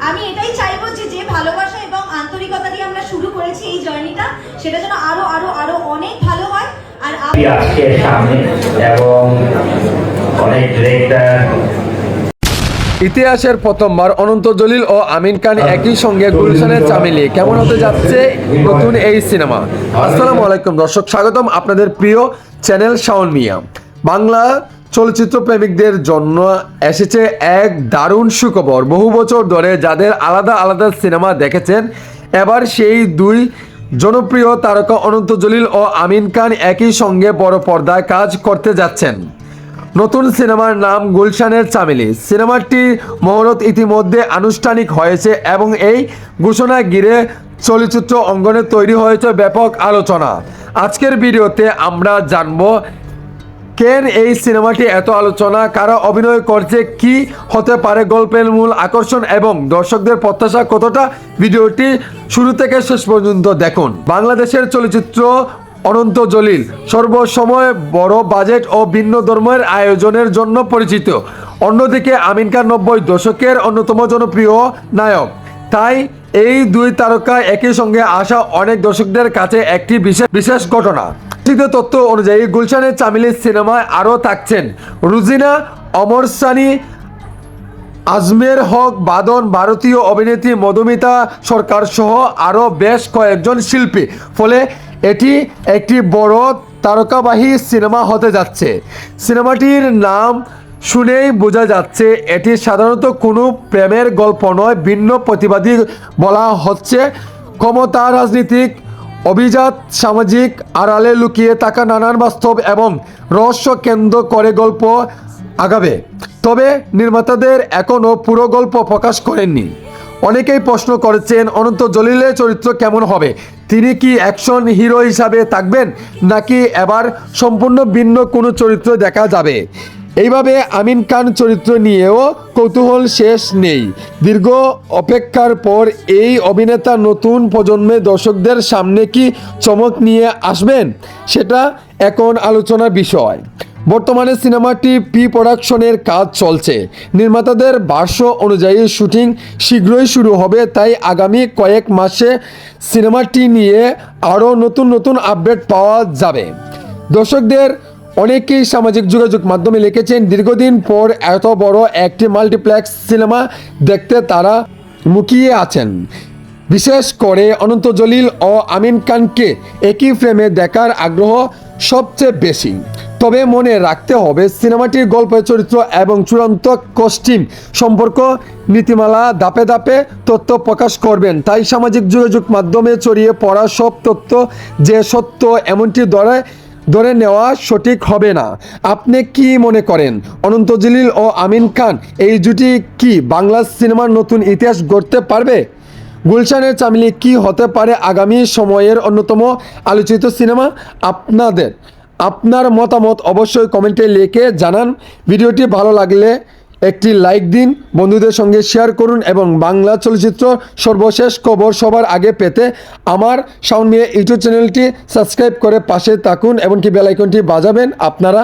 আমি এটাই চাইবো যে যে ভালোবাসা এবং আন্তরিকতা দিয়ে আমরা শুরু করেছি এই জার্নিটা, সেটা যেন আরো আরো আরো অনেক ভালো হয়। আর আজকে সামনে এবং অনেক ডিরেক্টর ইতিহাসের প্রথমবার অনন্ত জলিল ও আমিন খান একই সঙ্গে গুলশানের চামেলি কেমন হতে যাচ্ছে নতুন এই সিনেমা। আসসালামু আলাইকুম দর্শক, স্বাগতম আপনাদের প্রিয় চ্যানেল শাওন মিয়া। বাংলা চলচ্চিত্র প্রেমিকদের জন্য এসেছে এক দারুণ সুখবর। বহু বছর ধরে যাদের আলাদা আলাদা সিনেমা দেখেছেন, এবার সেই দুই জনপ্রিয় তারকা অনন্ত জলিল ও আমিন খান একই সঙ্গে বড় পর্দায় কাজ করতে যাচ্ছেন। নতুন সিনেমার নাম গুলশানের চামেলি। সিনেমাটির মুহূর্ত ইতিমধ্যে আনুষ্ঠানিক হয়েছে এবং এই ঘোষণা ঘিরে চলচ্চিত্র অঙ্গনে তৈরি হয়েছে ব্যাপক আলোচনা। আজকের ভিডিওতে আমরা জানবো কেন এই সিনেমাটি এত আলোচনা, কারা অভিনয় করছে, কি হতে পারে গল্পের মূল আকর্ষণ এবং দর্শকদের প্রত্যাশা কতটা। ভিডিওটি শুরু থেকে শেষ পর্যন্ত দেখুন। বাংলাদেশের চলচ্চিত্র অনন্ত জলিল সর্বসময় বড় বাজেট ও ভিন্ন ধর্মের আয়োজনের জন্য পরিচিত। অন্যদিকে আমিন খান 90 দশকের অন্যতম জনপ্রিয় নায়ক। তাই এই দুই তারকা একই সঙ্গে আসা অনেক দর্শকদের কাছে একটি বিশেষ ঘটনা। তথ্য অনুযায়ী গুলশানের চামেলি সিনেমায় আরও থাকছেন রুজিনা, অমর সানি, আজমের হক, বাদন, ভারতীয় অভিনেত্রী মধুমিতা সরকার সহ আরও বেশ কয়েকজন শিল্পী। ফলে এটি একটি বড় তারকাবাহী সিনেমা হতে যাচ্ছে। সিনেমাটির নাম শুনেই বোঝা যাচ্ছে এটি সাধারণত কোনো প্রেমের গল্প নয়। ভিন্ন প্রতিবাদী বলা হচ্ছে, ক্ষমতা, রাজনীতিক অভিজাত, সামাজিক আড়ালে লুকিয়ে থাকা নানান বাস্তব এবং রহস্য কেন্দ্র করে গল্প আগাবে। তবে নির্মাতাদের এখনও পুরো গল্প প্রকাশ করেননি। অনেকেই প্রশ্ন করেছেন অনন্ত জলিলের চরিত্র কেমন হবে। তিনি কি অ্যাকশন হিরো হিসাবে থাকবেন নাকি এবার সম্পূর্ণ ভিন্ন কোনো চরিত্র দেখা যাবে। এইভাবে আমিন খান চরিত্র নিয়েও কৌতূহল শেষ নেই। দীর্ঘ অপেক্ষার পর এই অভিনেতা নতুন প্রজন্মের দর্শকদের সামনে কি চমক নিয়ে আসবেন, সেটা এখন আলোচনার বিষয়। বর্তমানে সিনেমাটি প্রি প্রোডাকশনের কাজ চলছে। নির্মাতাদের ভাষ্য অনুযায়ী শুটিং শীঘ্রই শুরু হবে, তাই আগামী কয়েক মাসে সিনেমাটি নিয়ে আরও নতুন নতুন আপডেট পাওয়া যাবে। দর্শকদের অনেকেই সামাজিক যোগাযোগ মাধ্যমে লিখেছেন, দীর্ঘদিন পর এত বড় একটি মাল্টিপ্লেক্স সিনেমা দেখতে তারা মুখিয়ে আছেন। বিশেষ করে অনন্ত জলিল ও আমিন খানকে একই ফ্রেমে দেখার আগ্রহ সবচেয়ে বেশি। তবে মনে রাখতে হবে, সিনেমাটির গল্প, চরিত্র এবং চূড়ান্ত কস্টিং সম্পর্ক নীতিমালা ধাপে ধাপে তথ্য প্রকাশ করবেন। তাই সামাজিক যোগাযোগ মাধ্যমে ছড়িয়ে পড়া সব তথ্য যে সত্য এমনটি ধরে নেওয়া সঠিক হবে না। আপনি কি মনে করেন, অনন্ত জলিল ও আমিন খান এই জুটি কি বাংলা সিনেমার নতুন ইতিহাস গড়তে পারবে? গুলশানের চামেলি কি হতে পারে আগামী সময়ের অন্যতম আলোচিত সিনেমা? আপনার মতামত অবশ্যই কমেন্টে লিখে জানান। ভিডিওটি ভালো লাগলে একটি লাইক দিন, বন্ধুদের সঙ্গে শেয়ার করুন এবং বাংলা চলচ্চিত্র সর্বশেষ খবর সবার আগে পেতে আমার শাওন মিয়া ইউটিউব চ্যানেলটি সাবস্ক্রাইব করে পাশে থাকুন, এমনকি বেল আইকনটি বাজাবেন আপনারা।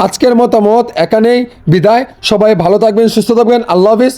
আজকের মতামত এখানেই বিদায়। সবাই ভালো থাকবেন, সুস্থ থাকবেন। আল্লাহ হাফিজ।